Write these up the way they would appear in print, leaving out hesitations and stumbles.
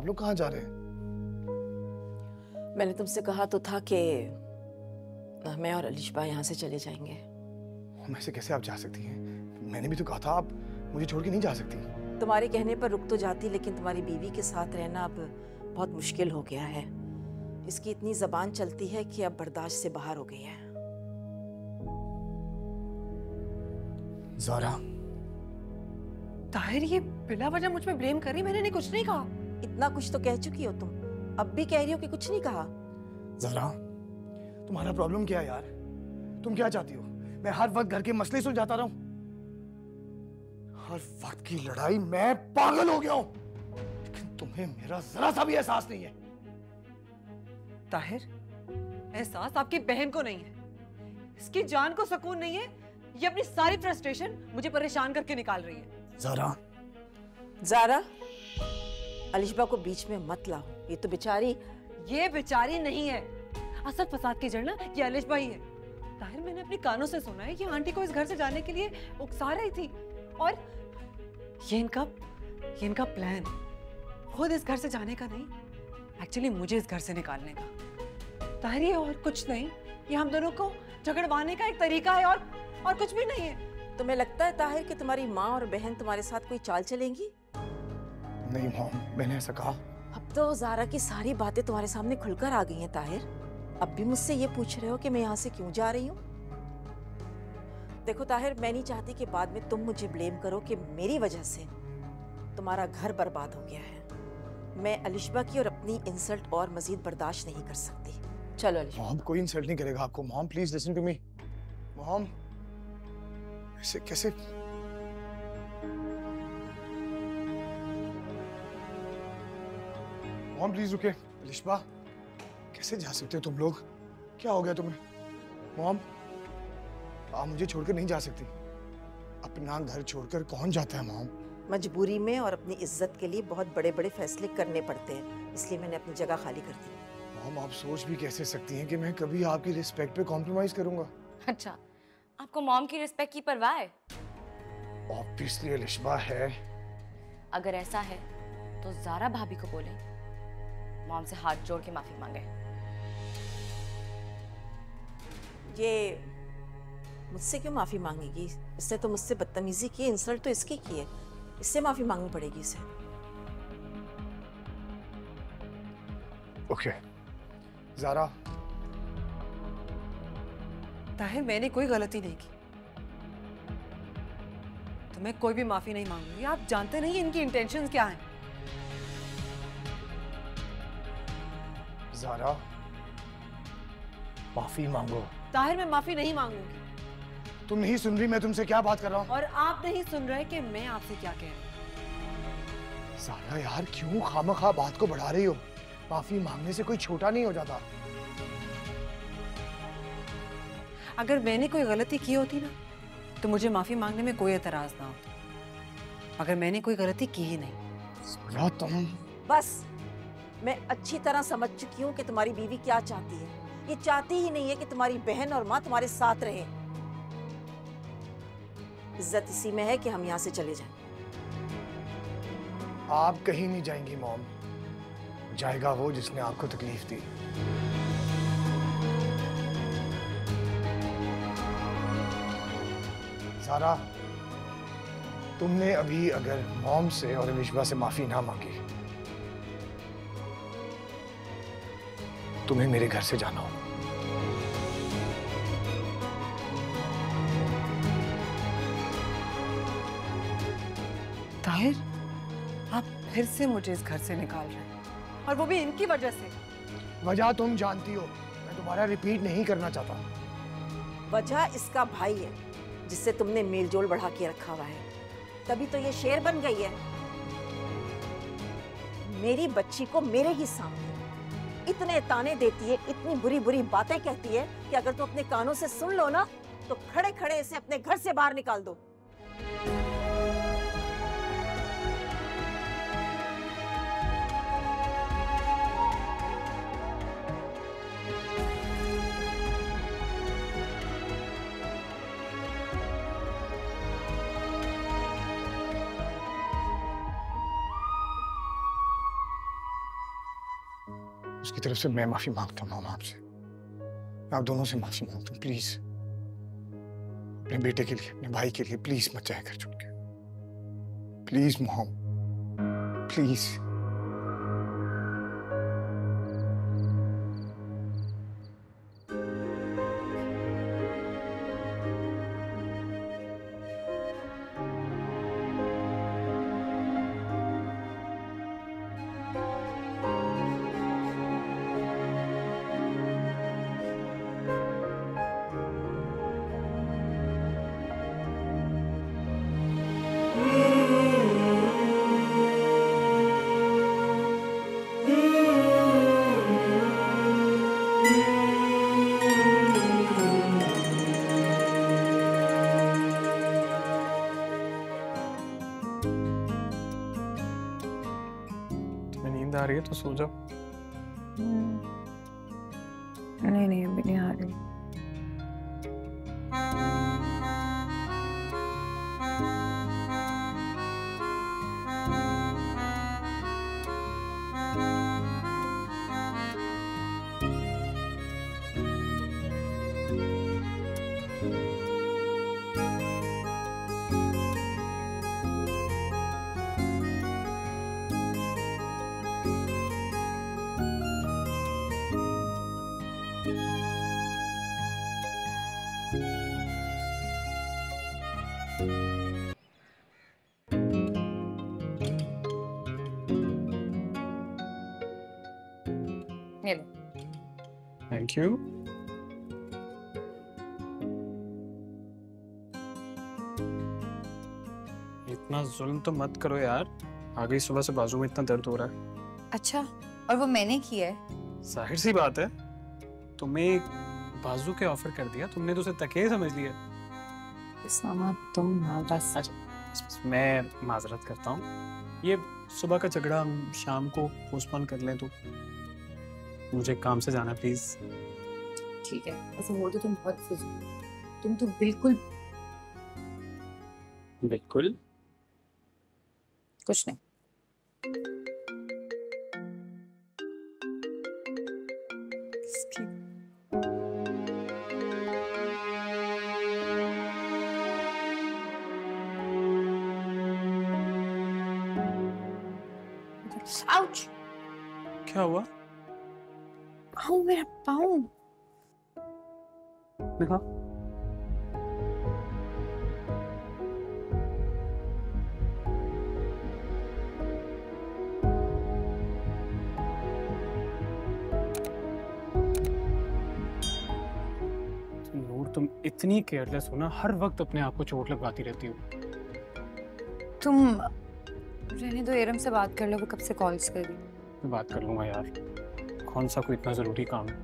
आप लोग कहाँ जा रहे हैं? मैंने तुमसे कहा तो था कि मैं और अलिशबा यहाँ से चले जाएंगे। हम ऐसे कैसे आप जा सकती हैं? मैंने भी तो कहा था आप मुझे छोड़ के नहीं जा सकती। तुम्हारे कहने पर रुक तो जाती, लेकिन तुम्हारी बीवी के साथ रहना अब बहुत मुश्किल हो गया है। इसकी इतनी जबान चलती है कि अब बर्दाश्त से बाहर हो गई है। ज़ारा, ताहिर ये बिना वजह मुझ पे ब्लेम कर रही, मैंने कुछ नहीं कहा। इतना कुछ तो कह चुकी हो तुम, अब भी कह रही हो कि कुछ नहीं कहा। ज़ारा, तुम्हारा प्रॉब्लम क्या है यार? तुम क्या चाहती हो? मैं हर वक्त घर के मसले सुलझाता रहूं? हर वक्त की लड़ाई, मैं पागल हो गया हूं। लेकिन तुम्हें मेरा जरा सा भी एहसास नहीं है। ताहिर, एहसास आपकी बहन को नहीं है, इसकी जान को सुकून नहीं है। ये अपनी सारी फ्रस्ट्रेशन मुझे परेशान करके निकाल रही है। ज़ारा, ज़ारा, अलिशबा को बीच में मत लाओ। ये तो बेचारी। ये बेचारी नहीं है, असल फसाद की जड़ ना ये अलिशबा ही है। ताहिर, मैंने अपने कानों से सुना है कि आंटी को इस घर से जाने के लिए उकसा रही थी, और ये इनका प्लान खुद इस घर से जाने का नहीं, एक्चुअली मुझे इस घर से निकालने का। ताहिर, ये और कुछ नहीं, ये हम दोनों को झगड़वाने का एक तरीका है, और कुछ भी नहीं है। तुम्हें लगता है ताहिर कि तुम्हारी माँ और बहन तुम्हारे साथ कोई चाल चलेंगी? नहीं मॉम, मैंने ऐसा कहा। अब तो ज़ारा की सारी बातें तुम्हारे सामने खुलकर आ गई हैं ताहिर। अब भी मुझसे ये पूछ रहे हो कि मैं यहाँ से क्यों जा रही हूँ? देखो ताहिर, मैं नहीं चाहती कि बाद में तुम मुझे ब्लेम करो कि मेरी वजह से तुम्हारा घर बर्बाद हो गया है। मैं अलिशबा की और अपनी इंसल्ट और मजीद बर्दाश्त नहीं कर सकती। चलो अलिशबा। मॉम, कोई इंसल्ट नहीं करेगा आपको। Mom please listen to me. Mom, ऐसे कैसे? मॉम प्लीज रुके। अलिशबा, कैसे जा सकते हो तुम लोग? क्या हो गया तुम्हें? मॉम, आप मुझे छोड़कर नहीं जा सकती। अपना घर छोड़कर कौन जाता है मॉम? मजबूरी में और अपनी इज्जत के लिए बहुत बड़े बड़े फैसले करने पड़ते हैं, इसलिए मैंने अपनी जगह खाली कर दी। मॉम, आप सोच भी कैसे सकती हैं कि मैं कभी आपकी रिस्पेक्ट पे कॉम्प्रोमाइज करूंगा? अच्छा, आपको मॉम की रिस्पेक्ट की परवाह है? ऑब्वियसली अलिशबा है। अगर ऐसा है तो ज़ारा भाभी को बोलें मॉम से हाथ जोड़ के माफी मांगे। ये मुझसे क्यों माफी मांगेगी? इसने तो मुझसे बदतमीजी की, इंसल्ट तो इसकी की है, इससे माफी मांगनी पड़ेगी इसे। ओके ज़ारा। ताहिर, मैंने कोई गलती नहीं की, तो मैं कोई भी माफी नहीं मांगूंगी। आप जानते नहीं इनकी इंटेंशंस क्या हैं। ज़ारा, माफी मांगो। ताहिर, मैं माफी नहीं मांगूंगी। तुम नहीं सुन रही मैं तुमसे क्या बात कर रहा हूँ? और आप नहीं सुन रहे कि मैं आपसे क्या कह रही हूँ। ज़ारा यार, क्यों खामखा बात को बढ़ा रही हो? माफी मांगने से कोई छोटा नहीं हो जाता। अगर मैंने कोई गलती की होती ना, तो मुझे माफी मांगने में कोई एतराज ना होता, मगर मैंने कोई गलती की ही नहीं। ज़ारा तुम। बस, मैं अच्छी तरह समझ चुकी हूँ कि तुम्हारी बीवी क्या चाहती है। ये चाहती ही नहीं है कि तुम्हारी बहन और माँ तुम्हारे साथ रहे। इज्जत इसी में है कि हम यहाँ से चले जाएं। आप कहीं नहीं जाएंगी मॉम। जाएगा वो जिसने आपको तकलीफ दी। ज़ारा, तुमने अभी अगर मॉम से और अलिशबा से माफी ना मांगी, तुम्हें मेरे घर से जाना होगा। ताहिर, आप फिर से मुझे इस घर से निकाल रहे हैं, और वो भी इनकी वजह से। वजह तुम जानती हो, मैं दोबारा रिपीट नहीं करना चाहता। वजह इसका भाई है, जिससे तुमने मेलजोल बढ़ा के रखा हुआ है, तभी तो ये शेर बन गई है। मेरी बच्ची को मेरे ही सामने इतने ताने देती है, इतनी बुरी बुरी बातें कहती है कि अगर तुम अपने कानों से सुन लो ना, तो खड़े खड़े इसे अपने घर से बाहर निकाल दो। उसकी तरफ से मैं माफी मांगता हूँ मॉम आपसे। मैं आप दोनों से माफी मांगता हूँ, प्लीज। अपने बेटे के लिए, अपने भाई के लिए प्लीज मत जाए घर छोड़ के। Please mom, please. नींद आ रही है तो सो जाओ। नहीं नहीं, अभी नहीं आ रही। ये लो। Thank you. इतना जुल्म तो मत करो यार। आ गई सुबह से बाजू में इतना दर्द हो रहा है। अच्छा, और वो मैंने किया है? जाहिर सी बात है, तुम्हें बाजू के ऑफर कर दिया, तुमने तो उसे तकिए समझ लिया। सामा तुम बस। अच्छा बस मैं माजरत करता हूँ। ये सुबह का झगड़ा हम शाम को पोस्टपोन कर लें तो। मुझे काम से जाना प्लीज। ठीक है, ऐसे हो तो तुम बहुत फिजूल, तुम तो बिल्कुल बिल्कुल कुछ नहीं। आउच! क्या हुआ? आओ मेरा पाँव। देखा? नूर, तुम इतनी केयरलेस हो ना, हर वक्त अपने आप को चोट लगवाती रहती हो। तुम रहने दो, एरम से बात कर लो, वो कब से कॉल्स कर रही। मैं बात कर लूंगा यार, कौन सा कोई इतना जरूरी काम है।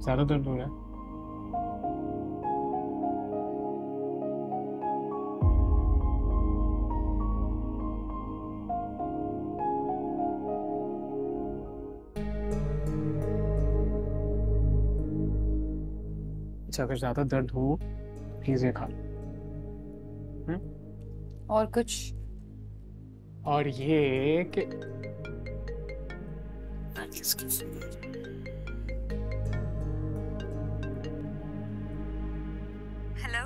ज्यादा दर्द हो रहा है? अच्छा, अगर ज्यादा दर्द हो प्लीज ये खा लो। और कुछ? और ये कि हेलो,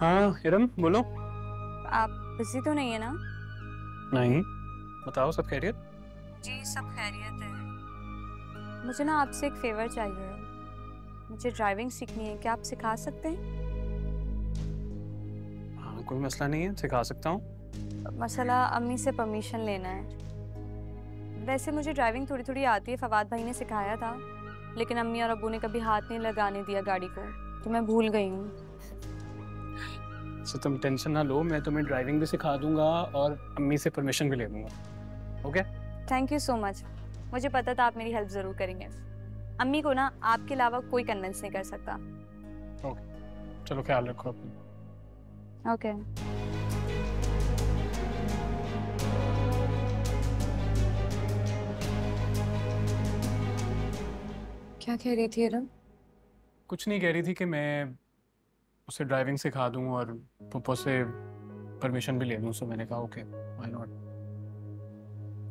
हाँ इरम बोलो। आप बिजी तो नहीं है ना? नहीं, बताओ सब खैरियत? जी सब खैरियत है। मुझे ना आपसे एक फेवर चाहिए। मुझे ड्राइविंग सीखनी है, क्या आप सिखा सकते हैं? हाँ कोई मसला नहीं है, सिखा सकता हूँ। मसला अम्मी से परमिशन लेना है। वैसे मुझे ड्राइविंग थोड़ी थोड़ी आती है, फवाद भाई ने सिखाया था, लेकिन अम्मी और अब्बू ने कभी हाथ नहीं लगाने दिया गाड़ी को, तो मैं भूल गई हूँ। तो तुम टेंशन ना लो, मैं तुम्हें ड्राइविंग भी सिखा दूंगा और अम्मी से परमिशन भी ले दूंगा। Okay? Thank you so much. मुझे पता था आप मेरी हेल्प ज़रूर करेंगे। अम्मी को ना आपके अलावा कोई कन्विंस नहीं कर सकता। ओके, चलो ख्याल रखो अपना। ओके। क्या कह रही थी इरम? कुछ नहीं, कह रही थी कि मैं उसे ड्राइविंग सिखा दूं और पप्पा से परमिशन भी ले लूं। सो मैंने कहा okay, why not.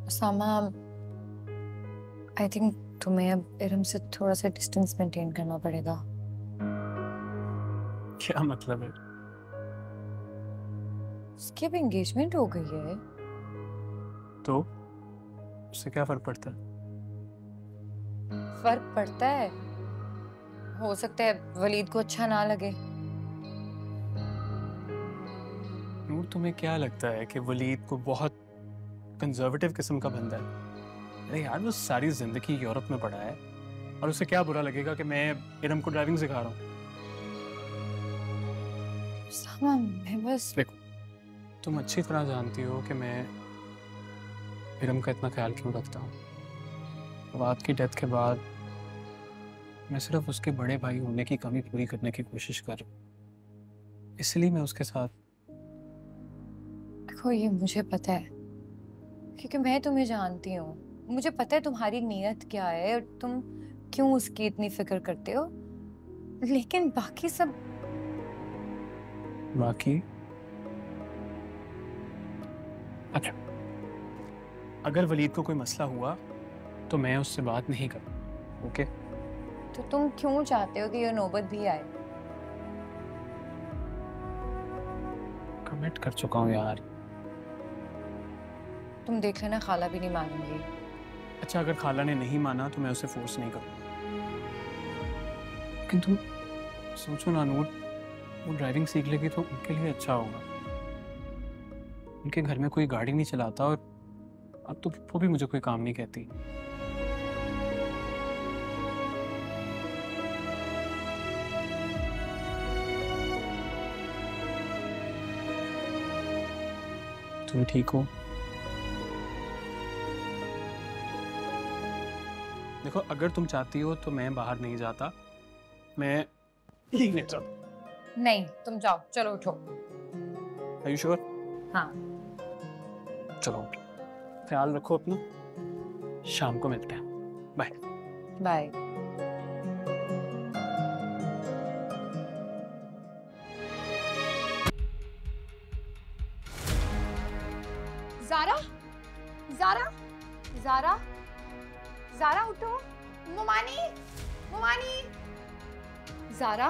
Usama, I think तुम्हें अब इरम से थोड़ा सा डिस्टेंस मेंटेन करना पड़ेगा। क्या मतलब है? उसकी अब एंगेजमेंट हो गई है। तो उससे क्या फर्क पड़ता है? फर्क पड़ता है, हो सकता है वलीद को अच्छा ना लगे। नूर, तुम्हें क्या लगता है कि वलीद को बहुत कंजर्वेटिव किस्म का बंदा है? अरे यार, वो सारी जिंदगी यूरोप में पढ़ा है और उसे क्या बुरा लगेगा कि मैं इरम को ड्राइविंग सिखा रहा हूँ? उसामा, मैं बस देखो, तुम अच्छी तरह जानती हो कि मैं इरम का इतना ख्याल क्यों रखता हूँ। फवाद की डेथ के बाद मैं सिर्फ उसके बड़े भाई होने की कमी पूरी करने की कोशिश कर रहा हूँ, इसलिए मैं उसके साथ। देखो, ये मुझे पता है क्योंकि मैं तुम्हें जानती हूँ। मुझे पता है तुम्हारी नीयत क्या है और तुम क्यों उसकी इतनी फिक्र करते हो, लेकिन बाकी सब बाकी अच्छा, अगर वलीद को कोई मसला हुआ तो मैं उससे बात नहीं करूँ, ओके? तो तुम क्यों चाहते हो कि ये नौबत भी आए? कमिट कर चुका हूँ यार। तुम देख लेना, खाला भी नहीं मानेंगी। अच्छा, अगर खाला ने नहीं माना तो मैं उसे फोर्स नहीं करूँगा। लेकिन तुम सोचो ना नूर, वो ड्राइविंग सीख लेगी तो उनके लिए अच्छा होगा। उनके घर में कोई गाड़ी नहीं चलाता और अब तो वो भी मुझे कोई काम नहीं कहती। तुम ठीक हो? देखो, अगर तुम चाहती हो तो मैं बाहर नहीं जाता, मैं ठीक नहीं चाहता। नहीं, तुम जाओ, चलो उठो। Are you sure? हाँ। चलो, ख्याल रखो अपना, शाम को मिलते हैं। Bye bye. ज़ारा, ज़ारा, ज़ारा, ज़ारा उठो। मुमानी, मुमानी, ज़ारा,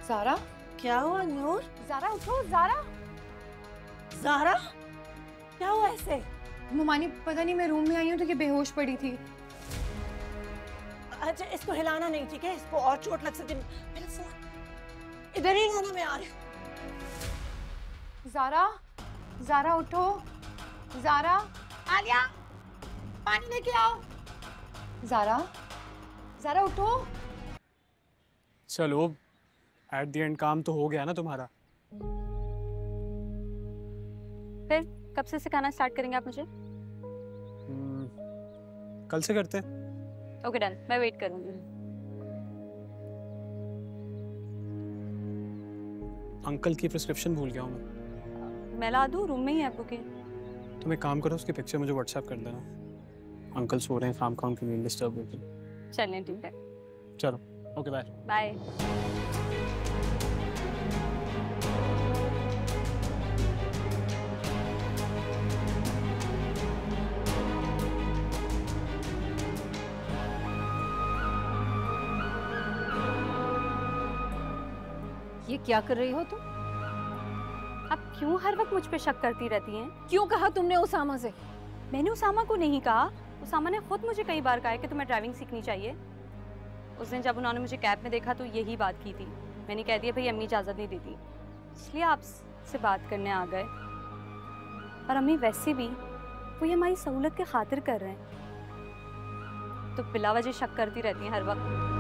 ज़ारा, क्या हुआ नूर? ज़ारा उठो, ज़ारा। ज़ारा, क्या हुआ ऐसे? मुमानी, पता नहीं, मैं रूम में आई हूँ तो ये बेहोश पड़ी थी। अच्छा, इसको हिलाना नहीं, ठीक है? इसको और चोट लग सकती है। मेरा फोन इधर ही लाना, मैं आ रही हूँ। ज़ारा, ज़ारा उठो। ज़ारा, आलिया, पानी लेके आओ। ज़ारा, ज़ारा उठो। चलो, एट द एंड काम तो हो गया ना तुम्हारा। फिर कब से सिखाना स्टार्ट करेंगे आप मुझे? कल से करते हैं। ओके डन, मैं वेट करूंगी। अंकल की प्रिस्क्रिप्शन भूल गया हूँ मैं। मैं ला दूँ, रूम में ही है आपको के। तुम एक काम करो, उसकी पिक्चर मुझे व्हाट्सएप कर देना। अंकल सो रहे हैं, काम की नींद डिस्टर्ब होगी। चलें, ठीक है। चलो, ओके, बाय बाय। ये क्या कर रही हो तुम? आप क्यों हर वक्त मुझ पे शक करती रहती हैं? क्यों कहा तुमने उसामा से? मैंने उसामा को नहीं कहा, उसामा ने खुद मुझे कई बार कहा है कि तुम्हें ड्राइविंग सीखनी चाहिए। उस दिन जब उन्होंने मुझे कैब में देखा तो यही बात की थी। मैंने कह दिया भाई अम्मी इजाज़त नहीं देती, इसलिए आपसे बात करने आ गए। और अम्मी वैसे भी वो ये हमारी सहूलत के खातिर कर रहे हैं, तो बिला वजह शक करती रहती हैं हर वक्त।